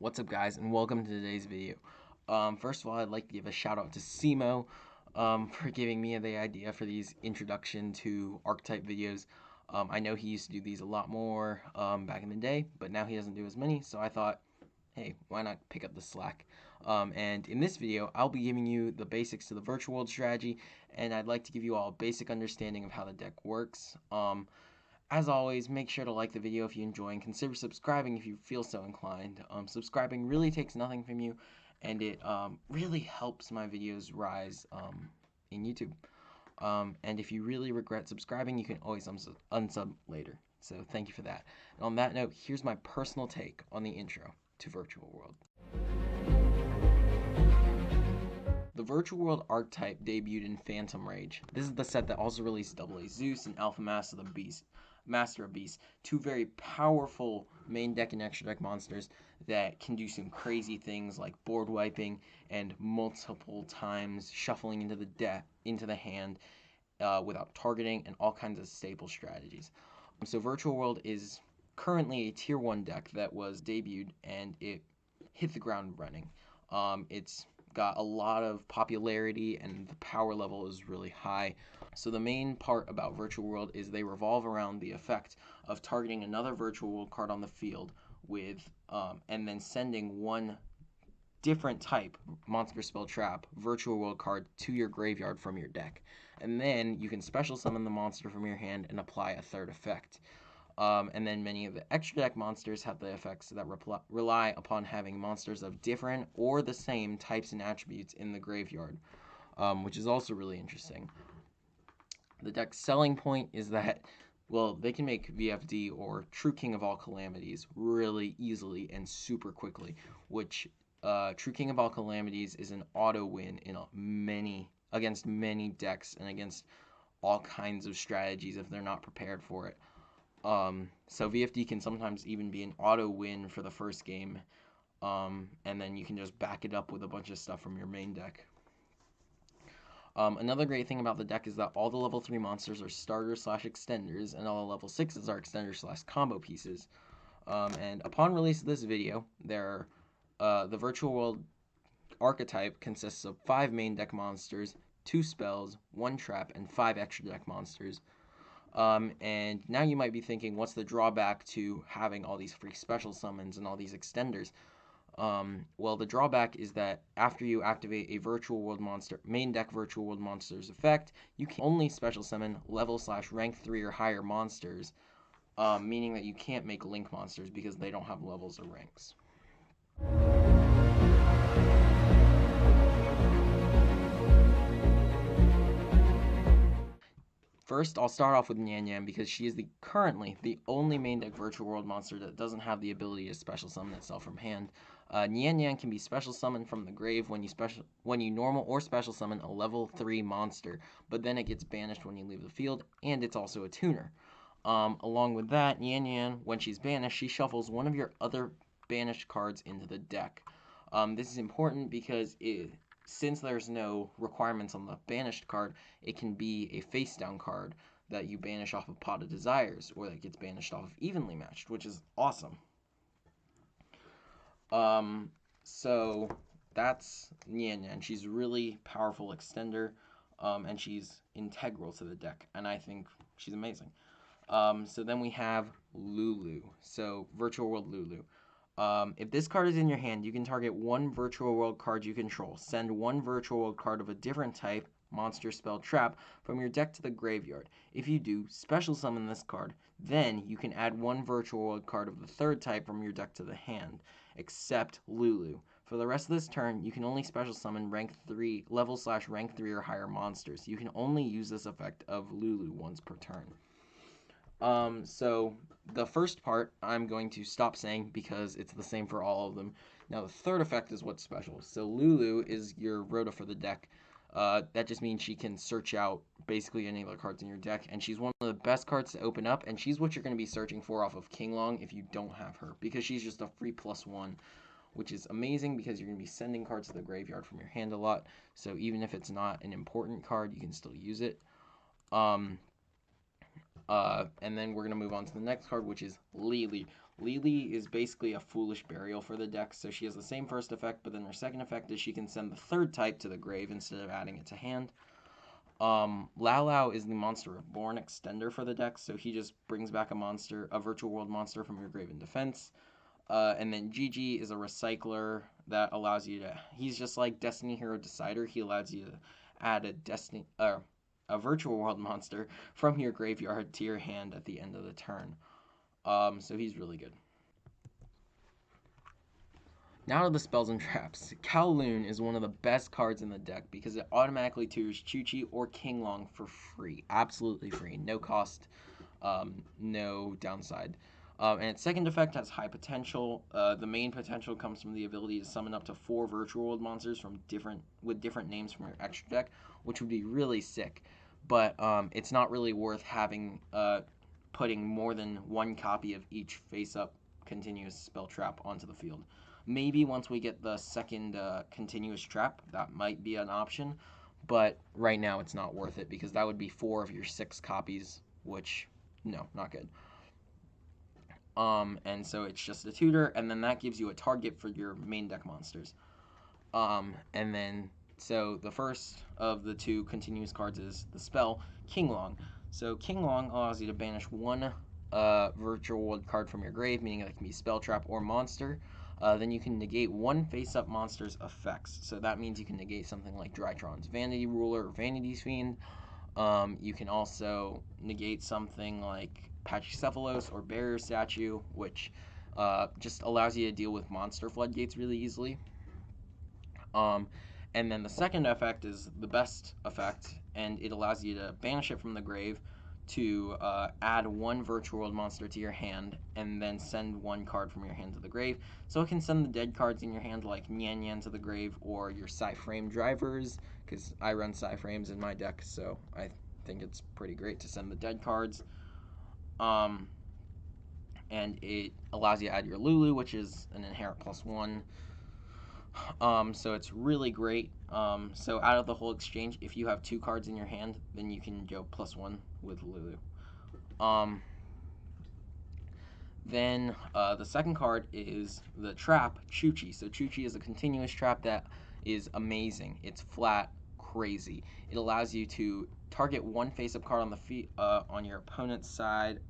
What's up, guys, and welcome to today's video. First of all, I'd like to give a shout out to Simo for giving me the idea for these introduction to archetype videos. I know he used to do these a lot more back in the day, but now he doesn't do as many, so I thought, hey, why not pick up the slack? And in this video, I'll be giving you the basics to the virtual world strategy, and I'd like to give you all a basic understanding of how the deck works. As always, make sure to like the video if you enjoy and consider subscribing if you feel so inclined. Subscribing really takes nothing from you, and it really helps my videos rise in YouTube. And if you really regret subscribing, you can always unsub later. So thank you for that. And on that note, here's my personal take on the intro to Virtual World. The Virtual World archetype debuted in Phantom Rage. This is the set that also released Double A Zeus and Alpha Master of Beasts, two very powerful main deck and extra deck monsters that can do some crazy things like board wiping and multiple times shuffling into the hand without targeting, and all kinds of staple strategies. So Virtual World is currently a tier 1 deck that was debuted and it hit the ground running. It's got a lot of popularity and the power level is really high. So the main part about Virtual World is they revolve around the effect of targeting another Virtual World card on the field with and then sending one different type monster spell trap Virtual World card to your graveyard from your deck. And then you can special summon the monster from your hand and apply a third effect. And then many of the extra deck monsters have the effects that rely upon having monsters of different or the same types and attributes in the graveyard, which is also really interesting. The deck's selling point is that, well, they can make VFD or True King of All Calamities really easily and super quickly, which True King of All Calamities is an auto win against many decks and against all kinds of strategies if they're not prepared for it. So VFD can sometimes even be an auto win for the first game, and then you can just back it up with a bunch of stuff from your main deck. Another great thing about the deck is that all the level 3 monsters are starters/extenders, and all the level 6s are extenders/combo pieces. And upon release of this video, the Virtual World archetype consists of 5 main deck monsters, 2 spells, 1 trap, and 5 extra deck monsters. And now you might be thinking, what's the drawback to having all these free special summons and all these extenders? Well, the drawback is that after you activate a Virtual World monster, main deck Virtual World monsters effect, you can only special summon level/rank 3 or higher monsters, meaning that you can't make link monsters because they don't have levels or ranks. First, I'll start off with Nyan Nyan because she is currently the only main deck Virtual World monster that doesn't have the ability to special summon itself from hand. Nyan Nyan can be special summoned from the grave when you normal or special summon a level 3 monster, but then it gets banished when you leave the field, and it's also a tuner. Along with that, Nyan Nyan, when she's banished, she shuffles one of your other banished cards into the deck. This is important because since there's no requirements on the banished card, it can be a face down card that you banish off of Pot of Desires, or that gets banished off of Evenly Matched, which is awesome. So that's Nyan Nyan. She's a really powerful extender, and she's integral to the deck, and I think she's amazing. So then we have Lulu. So Virtual World Lulu. If this card is in your hand, you can target one Virtual World card you control. Send one Virtual World card of a different type, monster, spell, trap, from your deck to the graveyard. If you do, special summon this card. Then you can add one Virtual World card of the third type from your deck to the hand, except Lulu. For the rest of this turn, you can only special summon level/rank 3 or higher monsters. You can only use this effect of Lulu once per turn. So the first part I'm going to stop saying because it's the same for all of them. Now the third effect is what's special. So Lulu is your Rhoda for the deck. That just means she can search out basically any of the cards in your deck, and she's one of the best cards to open up, and she's what you're going to be searching for off of King Long if you don't have her, because she's just a free +1, which is amazing because you're going to be sending cards to the graveyard from your hand a lot, so even if it's not an important card, you can still use it. And then we're going to move on to the next card, which is Lily. Lily is basically a foolish burial for the deck, so she has the same first effect, but then her second effect is she can send the third type to the grave instead of adding it to hand. Lao is the Monster Reborn extender for the deck, so he just brings back a virtual world monster from your grave in defense. And then Gigi is a recycler that allows you to. He's just like Destiny Hero Decider. He allows you to add a virtual world monster from your graveyard to your hand at the end of the turn. So he's really good. Now to the spells and traps. Kowloon is one of the best cards in the deck because it automatically tutors Chi-Chi or King Long for free. Absolutely free. No cost, no downside. And its second effect has high potential. The main potential comes from the ability to summon up to 4 virtual world monsters with different names from your extra deck, which would be really sick. But it's not really worth putting more than 1 copy of each face-up continuous spell trap onto the field. Maybe once we get the second continuous trap, that might be an option. But right now it's not worth it because that would be 4 of your 6 copies, which, no, not good. And so it's just a tutor, and then that gives you a target for your main deck monsters. And then, so the first of the 2 continuous cards is the spell, King Long. So King Long allows you to banish 1 virtual world card from your grave, meaning that it can be spell trap or monster. Then you can negate 1 face-up monster's effects. So that means you can negate something like Drytron's Vanity Ruler or Vanity's Fiend. You can also negate something like Pachycephalos or Barrier Statue, which just allows you to deal with monster floodgates really easily. And then the second effect is the best effect, and it allows you to banish it from the grave to add 1 virtual world monster to your hand and then send 1 card from your hand to the grave. So it can send the dead cards in your hand like Nyan Nyan to the grave or your Psy-Frame drivers, because I run Psy-Frames in my deck, so I think it's pretty great to send the dead cards. And it allows you to add your Lulu, which is an inherent +1. So it's really great. So out of the whole exchange, if you have 2 cards in your hand, then you can go +1 with Lulu. Then the second card is the trap, Chi-Chi. So Chi-Chi is a continuous trap that is amazing. It's flat crazy. It allows you to target 1 face-up card on your opponent's side.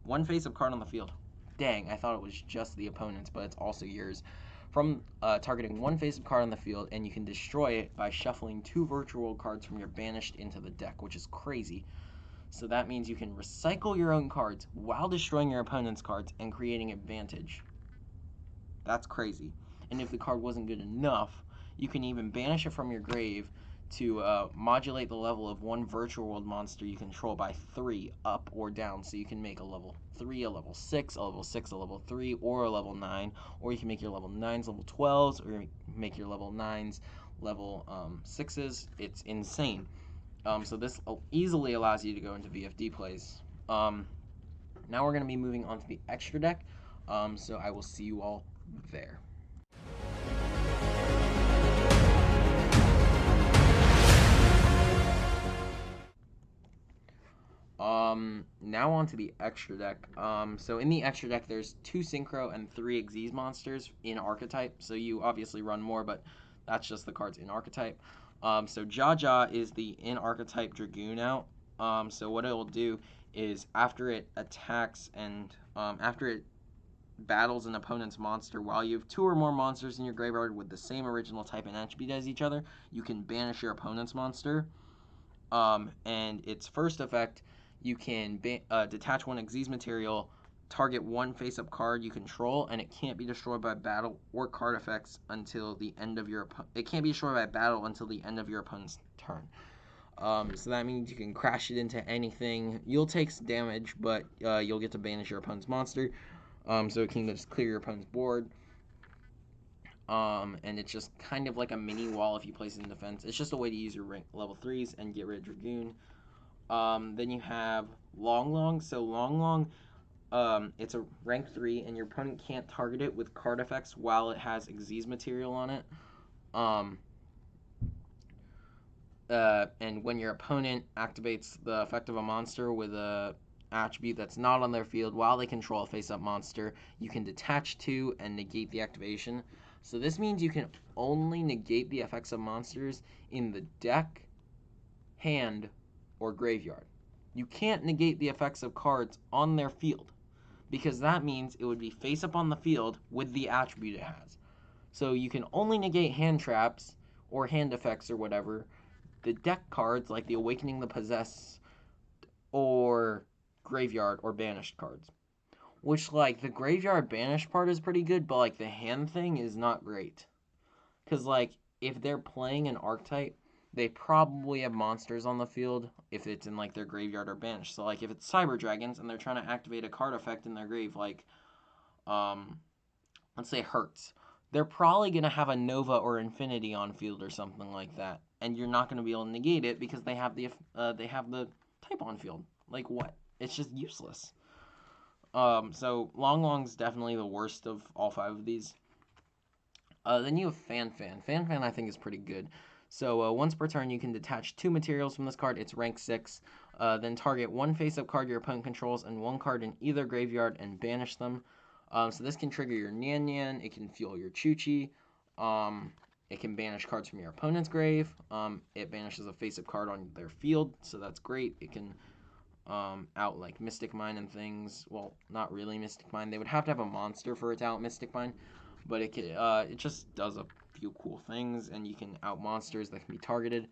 1 face-up card on the field. Dang, I thought it was just the opponent's, but it's also yours. From targeting 1 face-up card on the field, and you can destroy it by shuffling 2 virtual world cards from your banished into the deck, which is crazy. So that means you can recycle your own cards while destroying your opponent's cards and creating advantage. That's crazy. And if the card wasn't good enough, you can even banish it from your grave to modulate the level of 1 virtual world monster you control by 3 up or down. So you can make a level 3, a level 6, a level 6, a level 3, or a level 9. Or you can make your level 9s level 12s, or make your level 9s level 6s. It's insane. So this easily allows you to go into VFD plays. Now we're going to be moving on to the extra deck. So I will see you all there. Now on to the extra deck. So in the extra deck, there's 2 Synchro and 3 Xyz monsters in archetype. So you obviously run more, but that's just the cards in archetype. So Jaja is the in archetype Dragoon out. So what it will do is after it attacks and after it battles an opponent's monster, while you have 2 or more monsters in your graveyard with the same original type and attribute as each other, you can banish your opponent's monster. And its first effect, you can detach 1 Xyz material, target 1 face-up card you control, and it can't be destroyed by battle or card effects until the end of your. It can't be destroyed by battle until the end of your opponent's turn. So that means you can crash it into anything. You'll take damage, but you'll get to banish your opponent's monster. So it can just clear your opponent's board. And it's just kind of like a mini wall if you place it in defense. It's just a way to use your level 3s and get rid of Dragoon. Then you have Long Long. So Long Long, it's a rank 3, and your opponent can't target it with card effects while it has Xyz material on it. And when your opponent activates the effect of a monster with a attribute that's not on their field while they control a face-up monster. You can detach to and negate the activation. So this means you can only negate the effects of monsters in the deck, hand, or graveyard. You can't negate the effects of cards on their field, because that means it would be face-up on the field with the attribute it has. So you can only negate hand traps or hand effects or whatever. The deck cards like the Awakening the Possessed or graveyard or banished cards. Which, like, the graveyard banished part is pretty good, but, like, the hand thing is not great. Because, like, if they're playing an archetype, they probably have monsters on the field if it's in, like, their graveyard or banished. So, like, if it's Cyber Dragons and they're trying to activate a card effect in their grave, like, let's say Hertz, they're probably going to have a Nova or Infinity on field or something like that. And you're not going to be able to negate it because they have the type on field. Like, what? It's just useless. So Long Long's definitely the worst of all 5 of these. Then you have Fan Fan. Fan Fan I think is pretty good. So once per turn you can detach 2 materials from this card. It's rank 6. Then target 1 face-up card your opponent controls and 1 card in either graveyard and banish them. So this can trigger your Nyan Nyan. It can fuel your Chuchi. It can banish cards from your opponent's grave. It banishes a face-up card on their field, so that's great. It can out like Mystic Mine and things. Well, not really Mystic Mine. They would have to have a monster for it to out Mystic Mine, but it just does a few cool things, and you can out monsters that can be targeted.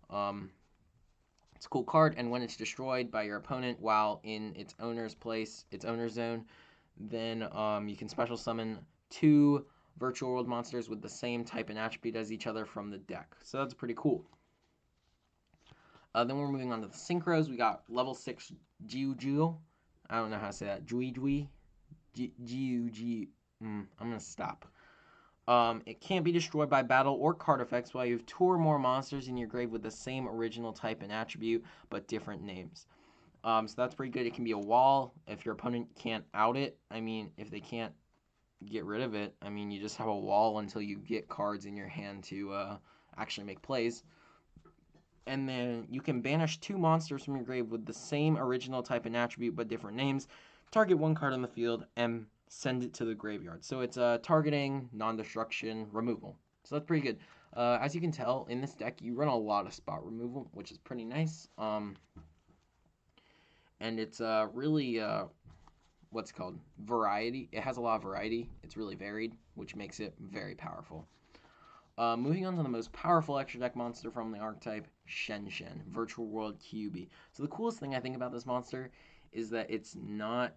It's a cool card, and when it's destroyed by your opponent while in its owner's place, its owner's zone, then you can special summon 2 virtual world monsters with the same type and attribute as each other from the deck. So that's pretty cool. Then we're moving on to the synchros. We got level 6 Jiu. I don't know how to say that. Jiu. I'm going to stop. It can't be destroyed by battle or card effects while you have 2 or more monsters in your grave with the same original type and attribute, but different names. So that's pretty good. It can be a wall if your opponent can't out it. I mean, if they can't get rid of it, I mean, you just have a wall until you get cards in your hand to actually make plays. And then you can banish 2 monsters from your grave with the same original type and attribute but different names. Target 1 card on the field and send it to the graveyard. So it's targeting, non-destruction, removal. So that's pretty good. As you can tell, in this deck, you run a lot of spot removal, which is pretty nice. And it's really, what's it called? Variety. It has a lot of variety. It's really varied, which makes it very powerful. Moving on to the most powerful extra deck monster from the archetype, Shen Shen, Virtual World QB. So the coolest thing I think about this monster is that it's not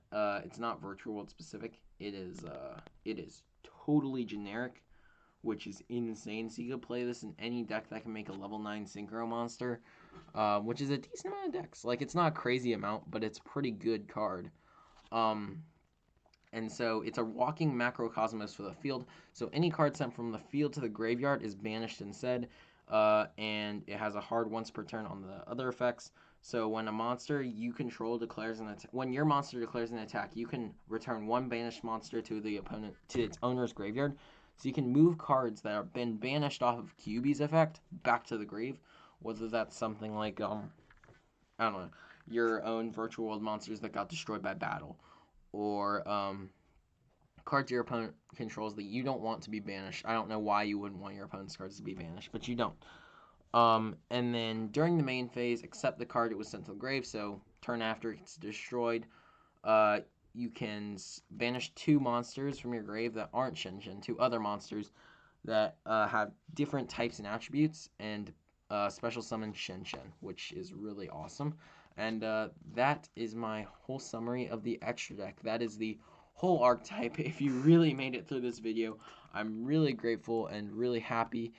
Virtual World specific. It is totally generic, which is insane. So you could play this in any deck that can make a level 9 Synchro monster, which is a decent amount of decks. Like, it's not a crazy amount, but it's a pretty good card. And so it's a walking macrocosmos for the field. So any card sent from the field to the graveyard is banished instead. And it has a hard once per turn on the other effects. So when a monster you control declares an attack, when your monster declares an attack, you can return 1 banished monster to the opponent to its owner's graveyard. So you can move cards that have been banished off of QB's effect back to the grave. Whether that's something like I don't know, your own virtual world monsters that got destroyed by battle, or cards your opponent controls that you don't want to be banished. I don't know why you wouldn't want your opponent's cards to be banished, but you don't. And then during the main phase, accept the card it was sent to the grave, so turn after it's destroyed, you can banish 2 monsters from your grave that aren't Shen Shen, 2 other monsters that have different types and attributes, and special summon Shen Shen, which is really awesome. And that is my whole summary of the extra deck. That is the whole archetype. If you really made it through this video, I'm really grateful and really happy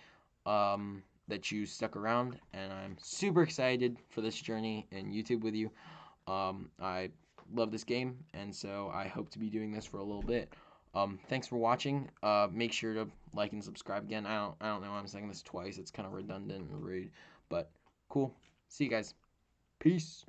that you stuck around, and I'm super excited for this journey in YouTube with you. I love this game, and so I hope to be doing this for a little bit. Thanks for watching. Make sure to like and subscribe again. I don't know why I'm saying this twice. It's kind of redundant and rude, but cool. See you guys. Peace.